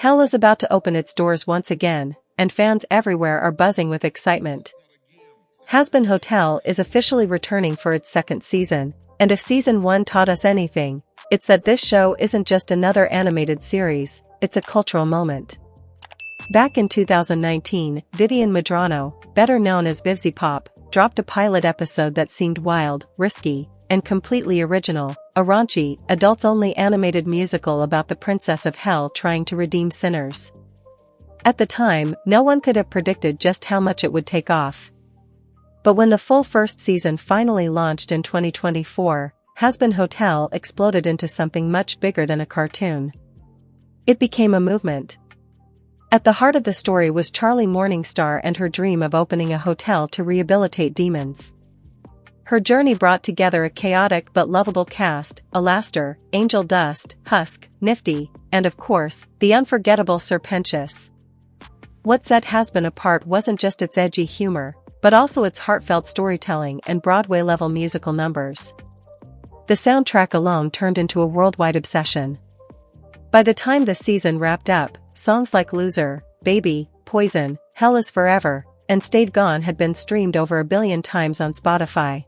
Hell is about to open its doors once again, and fans everywhere are buzzing with excitement. Hazbin Hotel is officially returning for its second season, and if season 1 taught us anything, it's that this show isn't just another animated series, it's a cultural moment. Back in 2019, Vivian Medrano, better known as Vivzie Pop, dropped a pilot episode that seemed wild, risky, and completely original, a raunchy, adults-only animated musical about the Princess of Hell trying to redeem sinners. At the time, no one could have predicted just how much it would take off. But when the full first season finally launched in 2024, Hazbin Hotel exploded into something much bigger than a cartoon. It became a movement. At the heart of the story was Charlie Morningstar and her dream of opening a hotel to rehabilitate demons. Her journey brought together a chaotic but lovable cast: Alastor, Angel Dust, Husk, Nifty, and of course, the unforgettable Serpentious. What set Hazbin apart wasn't just its edgy humor, but also its heartfelt storytelling and Broadway-level musical numbers. The soundtrack alone turned into a worldwide obsession. By the time the season wrapped up, songs like Loser, Baby, Poison, Hell is Forever, and Stayed Gone had been streamed over 1 billion times on Spotify.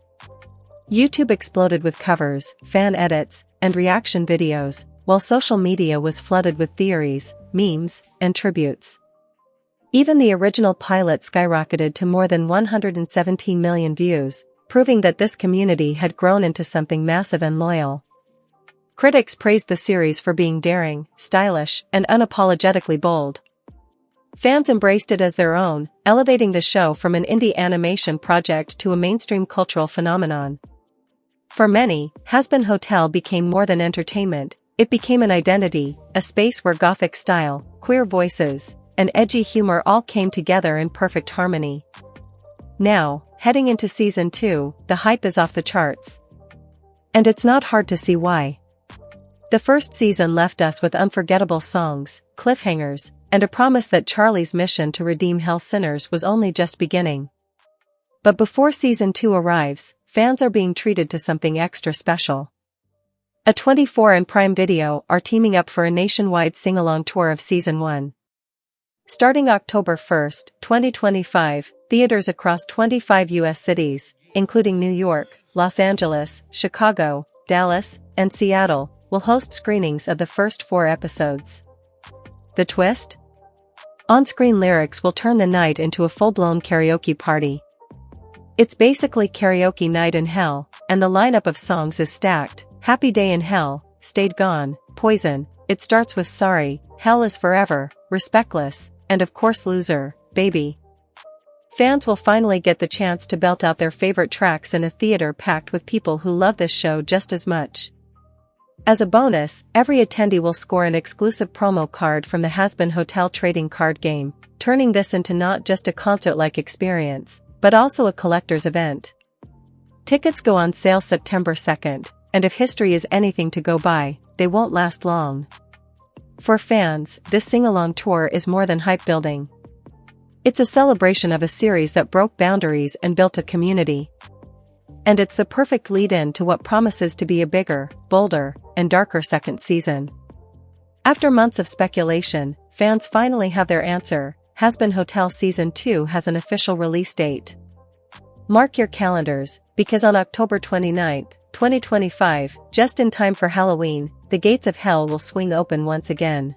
YouTube exploded with covers, fan edits, and reaction videos, while social media was flooded with theories, memes, and tributes. Even the original pilot skyrocketed to more than 117 million views, proving that this community had grown into something massive and loyal. Critics praised the series for being daring, stylish, and unapologetically bold. Fans embraced it as their own, elevating the show from an indie animation project to a mainstream cultural phenomenon. For many, Hazbin Hotel became more than entertainment, it became an identity, a space where gothic style, queer voices, and edgy humor all came together in perfect harmony. Now, heading into season 2, the hype is off the charts. And it's not hard to see why. The first season left us with unforgettable songs, cliffhangers, and a promise that Charlie's mission to redeem hell sinners was only just beginning. But before season 2 arrives, fans are being treated to something extra special. A24 and Prime Video are teaming up for a nationwide sing-along tour of season 1. Starting October 1, 2025, theaters across 25 U.S. cities, including New York, Los Angeles, Chicago, Dallas, and Seattle, will host screenings of the first 4 episodes. The twist? On-screen lyrics will turn the night into a full-blown karaoke party. It's basically karaoke night in hell, and the lineup of songs is stacked: Happy Day in Hell, Stayed Gone, Poison, It Starts With Sorry, Hell is Forever, Respectless, and of course Loser, Baby. Fans will finally get the chance to belt out their favorite tracks in a theater packed with people who love this show just as much. As a bonus, every attendee will score an exclusive promo card from the Hazbin Hotel trading card game, turning this into not just a concert-like experience, but also a collector's event. Tickets go on sale September 2nd, and if history is anything to go by, they won't last long. For fans, this sing-along tour is more than hype-building. It's a celebration of a series that broke boundaries and built a community. And it's the perfect lead-in to what promises to be a bigger, bolder, and darker second season. After months of speculation, fans finally have their answer. Hazbin Hotel Season 2 has an official release date. Mark your calendars, because on October 29, 2025, just in time for Halloween, the gates of hell will swing open once again.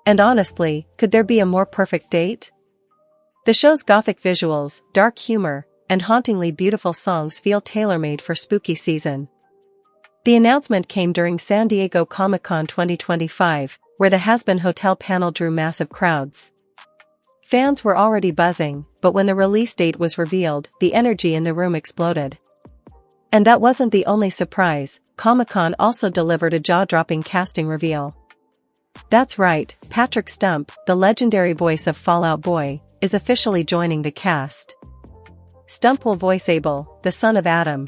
And honestly, could there be a more perfect date? The show's gothic visuals, dark humor, and hauntingly beautiful songs feel tailor-made for spooky season. The announcement came during San Diego Comic-Con 2025, where the Hazbin Hotel panel drew massive crowds. Fans were already buzzing, but when the release date was revealed, the energy in the room exploded. And that wasn't the only surprise. Comic-Con also delivered a jaw-dropping casting reveal. That's right, Patrick Stump, the legendary voice of Fall Out Boy, is officially joining the cast. Stump will voice Abel, the son of Adam.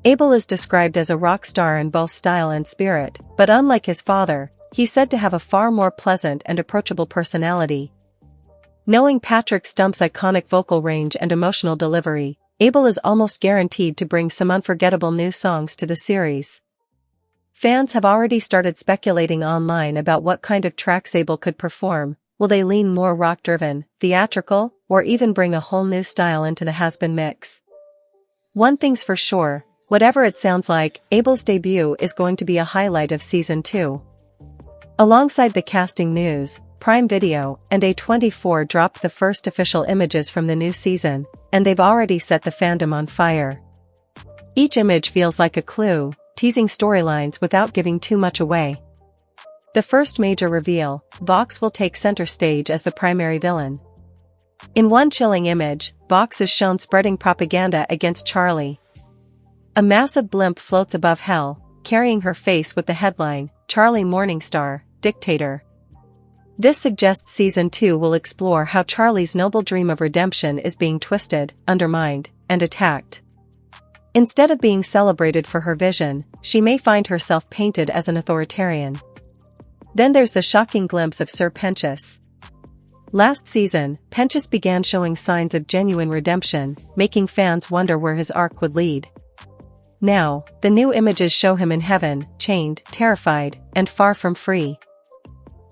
Abel is described as a rock star in both style and spirit, but unlike his father, he's said to have a far more pleasant and approachable personality. Knowing Patrick Stump's iconic vocal range and emotional delivery, Abel is almost guaranteed to bring some unforgettable new songs to the series. Fans have already started speculating online about what kind of tracks Abel could perform. Will they lean more rock-driven, theatrical, or even bring a whole new style into the Hazbin mix? One thing's for sure, whatever it sounds like, Abel's debut is going to be a highlight of Season 2. Alongside the casting news, Prime Video and A24 dropped the first official images from the new season, and they've already set the fandom on fire. Each image feels like a clue, teasing storylines without giving too much away. The first major reveal, Vox will take center stage as the primary villain. In one chilling image, Vox is shown spreading propaganda against Charlie. A massive blimp floats above hell, carrying her face with the headline, "Charlie Morningstar, Dictator." This suggests Season 2 will explore how Charlie's noble dream of redemption is being twisted, undermined, and attacked. Instead of being celebrated for her vision, she may find herself painted as an authoritarian. Then there's the shocking glimpse of Sir Pentious. Last season, Pentious began showing signs of genuine redemption, making fans wonder where his arc would lead. Now, the new images show him in heaven, chained, terrified, and far from free.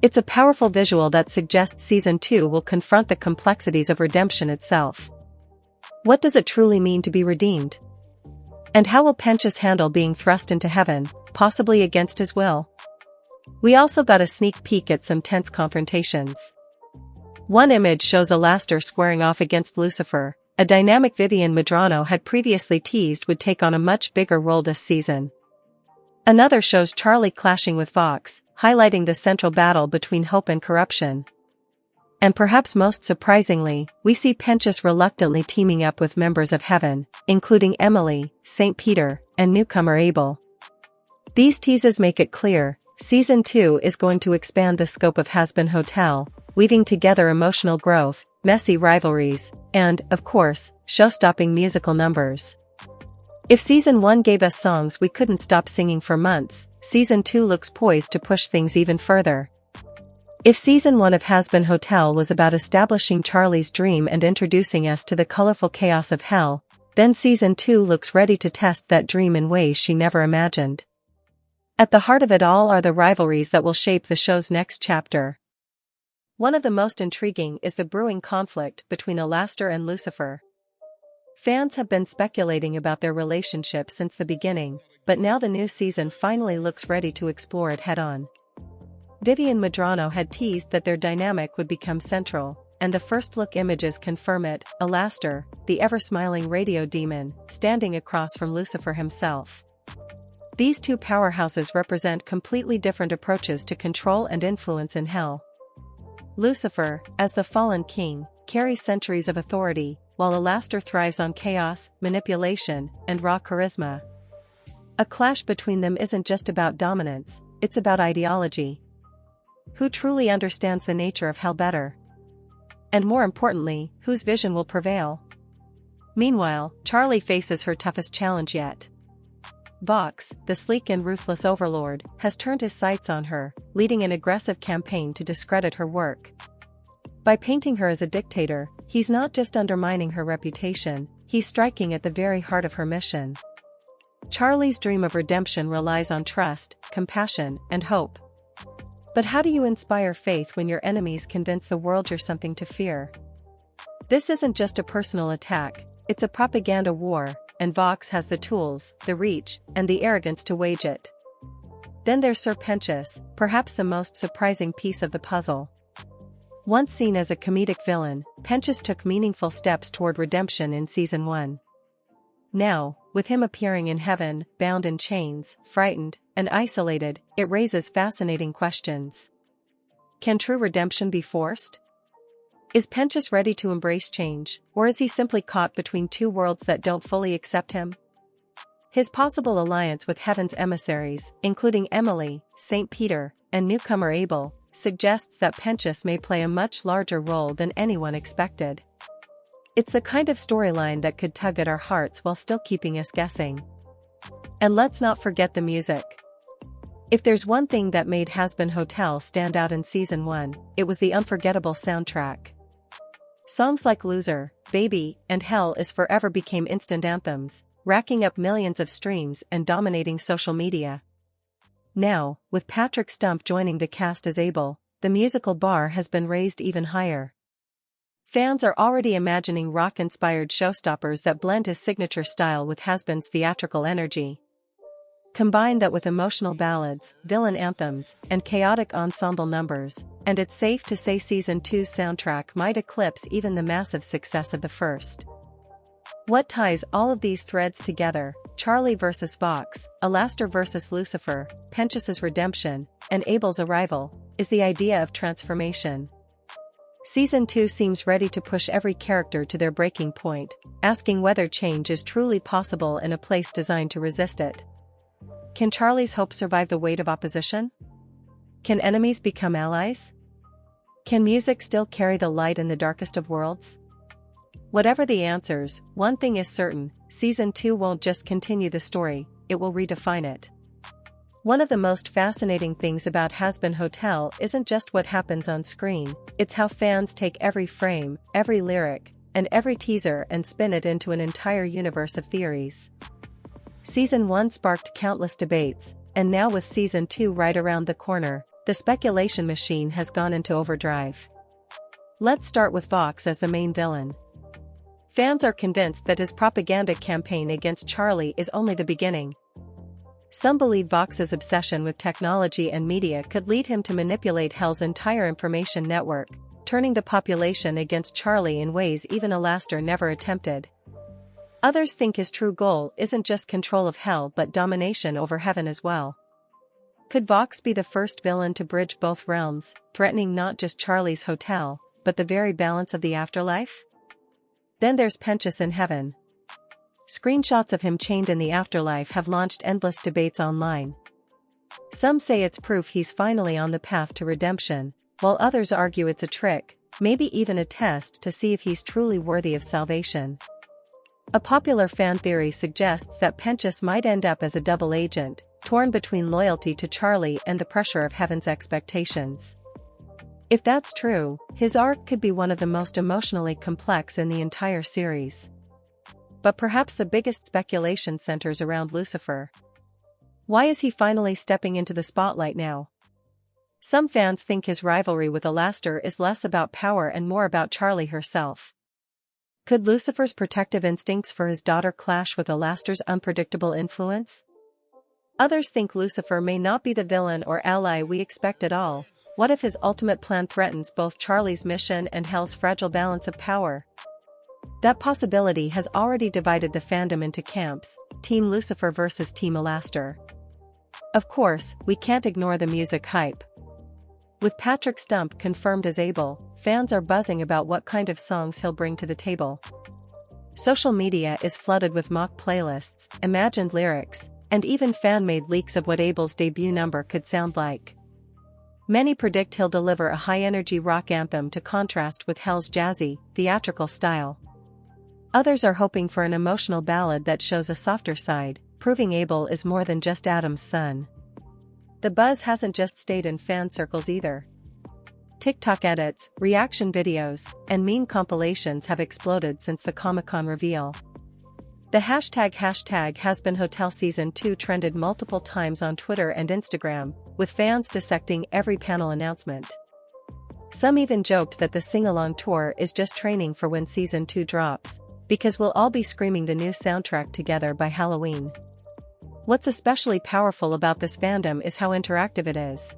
It's a powerful visual that suggests Season 2 will confront the complexities of redemption itself. What does it truly mean to be redeemed? And how will Pentious handle being thrust into heaven, possibly against his will? We also got a sneak peek at some tense confrontations. One image shows Alastor squaring off against Lucifer, a dynamic Vivian Medrano had previously teased would take on a much bigger role this season. Another shows Charlie clashing with Vox, highlighting the central battle between hope and corruption. And perhaps most surprisingly, we see Pentious reluctantly teaming up with members of Heaven, including Emily, St. Peter, and newcomer Abel. These teases make it clear, Season 2 is going to expand the scope of Hazbin Hotel, weaving together emotional growth, messy rivalries, and, of course, show-stopping musical numbers. If Season 1 gave us songs we couldn't stop singing for months, Season 2 looks poised to push things even further. If Season 1 of Hazbin Hotel was about establishing Charlie's dream and introducing us to the colorful chaos of hell, then Season 2 looks ready to test that dream in ways she never imagined. At the heart of it all are the rivalries that will shape the show's next chapter. One of the most intriguing is the brewing conflict between Alastor and Lucifer. Fans have been speculating about their relationship since the beginning, but now the new season finally looks ready to explore it head-on. Vivian Medrano had teased that their dynamic would become central, and the first-look images confirm it, Alastor, the ever-smiling radio demon, standing across from Lucifer himself. These two powerhouses represent completely different approaches to control and influence in hell. Lucifer, as the fallen king, carries centuries of authority, while Alastor thrives on chaos, manipulation, and raw charisma. A clash between them isn't just about dominance, it's about ideology. Who truly understands the nature of hell better? And more importantly, whose vision will prevail? Meanwhile, Charlie faces her toughest challenge yet. Vox, the sleek and ruthless overlord, has turned his sights on her, leading an aggressive campaign to discredit her work. By painting her as a dictator, he's not just undermining her reputation, he's striking at the very heart of her mission. Charlie's dream of redemption relies on trust, compassion, and hope. But how do you inspire faith when your enemies convince the world you're something to fear? This isn't just a personal attack, it's a propaganda war, and Vox has the tools, the reach, and the arrogance to wage it. Then there's Sir Pentious, perhaps the most surprising piece of the puzzle. Once seen as a comedic villain, Pentious took meaningful steps toward redemption in Season 1. Now, with him appearing in heaven, bound in chains, frightened, and isolated, it raises fascinating questions. Can true redemption be forced? Is Pentious ready to embrace change, or is he simply caught between two worlds that don't fully accept him? His possible alliance with Heaven's emissaries, including Emily, St. Peter, and newcomer Abel, suggests that Pentious may play a much larger role than anyone expected. It's the kind of storyline that could tug at our hearts while still keeping us guessing. And let's not forget the music. If there's one thing that made Hazbin Hotel stand out in Season 1, it was the unforgettable soundtrack. Songs like Loser, Baby, and Hell Is Forever became instant anthems, racking up millions of streams and dominating social media. Now, with Patrick Stump joining the cast as Abel, the musical bar has been raised even higher. Fans are already imagining rock-inspired showstoppers that blend his signature style with Hazbin's theatrical energy. Combine that with emotional ballads, villain anthems, and chaotic ensemble numbers, and it's safe to say Season 2's soundtrack might eclipse even the massive success of the first. What ties all of these threads together, Charlie vs. Vox, Alastor vs. Lucifer, Penchas's redemption, and Abel's arrival, is the idea of transformation. Season 2 seems ready to push every character to their breaking point, asking whether change is truly possible in a place designed to resist it. Can Charlie's hope survive the weight of opposition? Can enemies become allies? Can music still carry the light in the darkest of worlds? Whatever the answers, one thing is certain, Season 2 won't just continue the story, it will redefine it. One of the most fascinating things about Hazbin Hotel isn't just what happens on screen, it's how fans take every frame, every lyric, and every teaser and spin it into an entire universe of theories. Season 1 sparked countless debates, and now with Season 2 right around the corner, the speculation machine has gone into overdrive. Let's start with Vox as the main villain. Fans are convinced that his propaganda campaign against Charlie is only the beginning. Some believe Vox's obsession with technology and media could lead him to manipulate Hell's entire information network, turning the population against Charlie in ways even Alastor never attempted. Others think his true goal isn't just control of Hell but domination over heaven as well. Could Vox be the first villain to bridge both realms, threatening not just Charlie's hotel, but the very balance of the afterlife? Then there's Penchas in heaven. Screenshots of him chained in the afterlife have launched endless debates online. Some say it's proof he's finally on the path to redemption, while others argue it's a trick, maybe even a test to see if he's truly worthy of salvation. A popular fan theory suggests that Penchas might end up as a double agent, torn between loyalty to Charlie and the pressure of heaven's expectations. If that's true, his arc could be one of the most emotionally complex in the entire series. But perhaps the biggest speculation centers around Lucifer. Why is he finally stepping into the spotlight now? Some fans think his rivalry with Alastor is less about power and more about Charlie herself. Could Lucifer's protective instincts for his daughter clash with Alastor's unpredictable influence? Others think Lucifer may not be the villain or ally we expect at all. What if his ultimate plan threatens both Charlie's mission and Hell's fragile balance of power? That possibility has already divided the fandom into camps, Team Lucifer versus Team Alastor. Of course, we can't ignore the music hype. With Patrick Stump confirmed as Abel, fans are buzzing about what kind of songs he'll bring to the table. Social media is flooded with mock playlists, imagined lyrics, and even fan-made leaks of what Abel's debut number could sound like. Many predict he'll deliver a high-energy rock anthem to contrast with Hell's jazzy, theatrical style. Others are hoping for an emotional ballad that shows a softer side, proving Abel is more than just Adam's son. The buzz hasn't just stayed in fan circles either. TikTok edits, reaction videos, and meme compilations have exploded since the Comic-Con reveal. The hashtag Hazbin Hotel Season 2 trended multiple times on Twitter and Instagram, with fans dissecting every panel announcement. Some even joked that the sing-along tour is just training for when Season 2 drops, because we'll all be screaming the new soundtrack together by Halloween. What's especially powerful about this fandom is how interactive it is.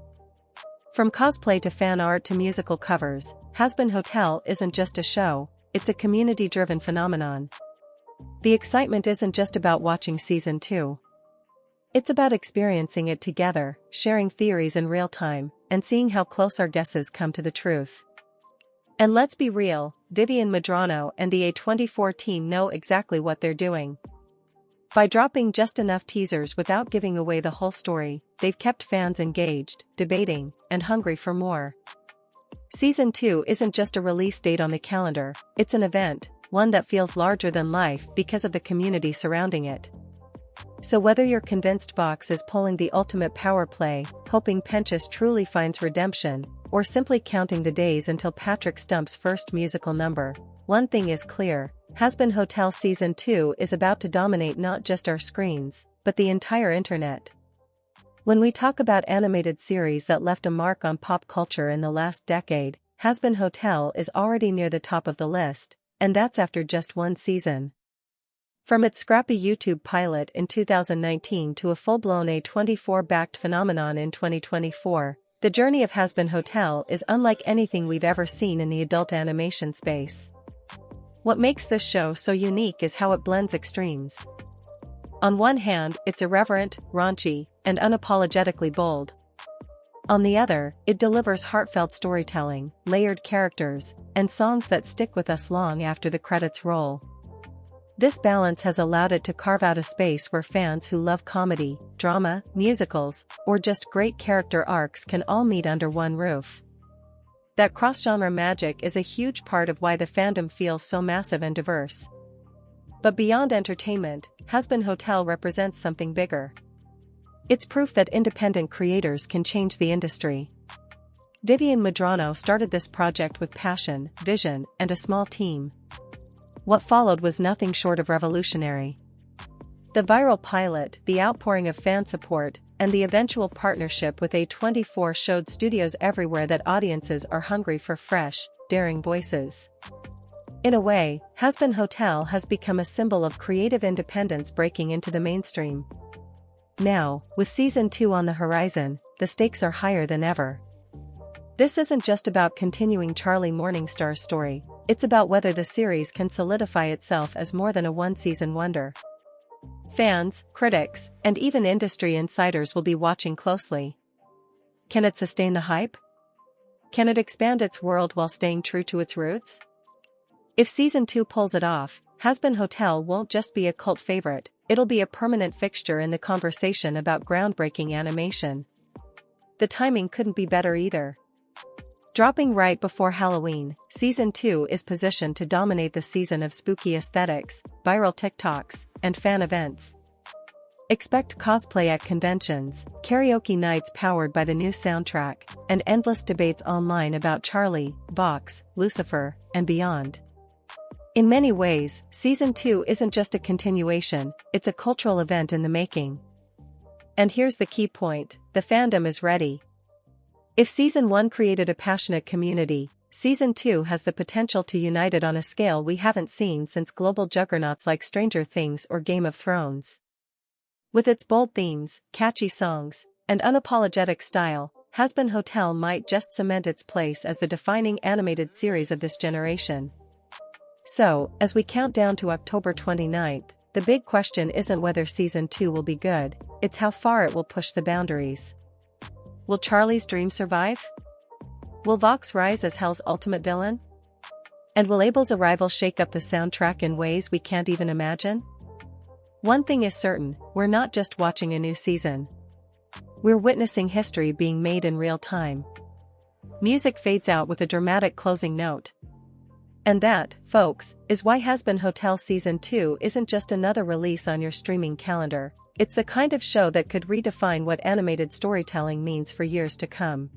From cosplay to fan art to musical covers, Hazbin Hotel isn't just a show, it's a community-driven phenomenon. The excitement isn't just about watching Season 2. It's about experiencing it together, sharing theories in real time, and seeing how close our guesses come to the truth. And let's be real, Vivian Medrano and the A24 team know exactly what they're doing. By dropping just enough teasers without giving away the whole story, they've kept fans engaged, debating, and hungry for more. Season 2 isn't just a release date on the calendar, it's an event, one that feels larger than life because of the community surrounding it. So whether you're convinced Vox is pulling the ultimate power play, hoping Penchas truly finds redemption, or simply counting the days until Patrick Stump's first musical number, one thing is clear, Hazbin Hotel Season 2 is about to dominate not just our screens, but the entire internet. When we talk about animated series that left a mark on pop culture in the last decade, Hazbin Hotel is already near the top of the list, and that's after just one season. From its scrappy YouTube pilot in 2019 to a full-blown A24-backed phenomenon in 2024, the journey of Hazbin Hotel is unlike anything we've ever seen in the adult animation space. What makes this show so unique is how it blends extremes. On one hand, it's irreverent, raunchy, and unapologetically bold. On the other, it delivers heartfelt storytelling, layered characters, and songs that stick with us long after the credits roll. This balance has allowed it to carve out a space where fans who love comedy, drama, musicals, or just great character arcs can all meet under one roof. That cross-genre magic is a huge part of why the fandom feels so massive and diverse. But beyond entertainment, Hazbin Hotel represents something bigger. It's proof that independent creators can change the industry. Vivian Medrano started this project with passion, vision, and a small team. What followed was nothing short of revolutionary. The viral pilot, the outpouring of fan support, and the eventual partnership with A24 showed studios everywhere that audiences are hungry for fresh, daring voices. In a way, Hazbin Hotel has become a symbol of creative independence breaking into the mainstream. Now, with Season 2 on the horizon, the stakes are higher than ever. This isn't just about continuing Charlie Morningstar's story, it's about whether the series can solidify itself as more than a one-season wonder. Fans, critics, and even industry insiders will be watching closely. Can it sustain the hype? Can it expand its world while staying true to its roots? If Season 2 pulls it off, Hazbin Hotel won't just be a cult favorite, it'll be a permanent fixture in the conversation about groundbreaking animation. The timing couldn't be better either. Dropping right before Halloween, Season 2 is positioned to dominate the season of spooky aesthetics, viral TikToks, and fan events. Expect cosplay at conventions, karaoke nights powered by the new soundtrack, and endless debates online about Charlie, Vox, Lucifer, and beyond. In many ways, Season 2 isn't just a continuation, it's a cultural event in the making. And here's the key point, the fandom is ready. If Season 1 created a passionate community, Season 2 has the potential to unite it on a scale we haven't seen since global juggernauts like Stranger Things or Game of Thrones. With its bold themes, catchy songs, and unapologetic style, Hazbin Hotel might just cement its place as the defining animated series of this generation. So, as we count down to October 29th, the big question isn't whether Season 2 will be good, it's how far it will push the boundaries. Will Charlie's dream survive? Will Vox rise as Hell's ultimate villain? And will Abel's arrival shake up the soundtrack in ways we can't even imagine? One thing is certain, we're not just watching a new season. We're witnessing history being made in real time. Music fades out with a dramatic closing note. And that, folks, is why Hazbin Hotel Season 2 isn't just another release on your streaming calendar, it's the kind of show that could redefine what animated storytelling means for years to come.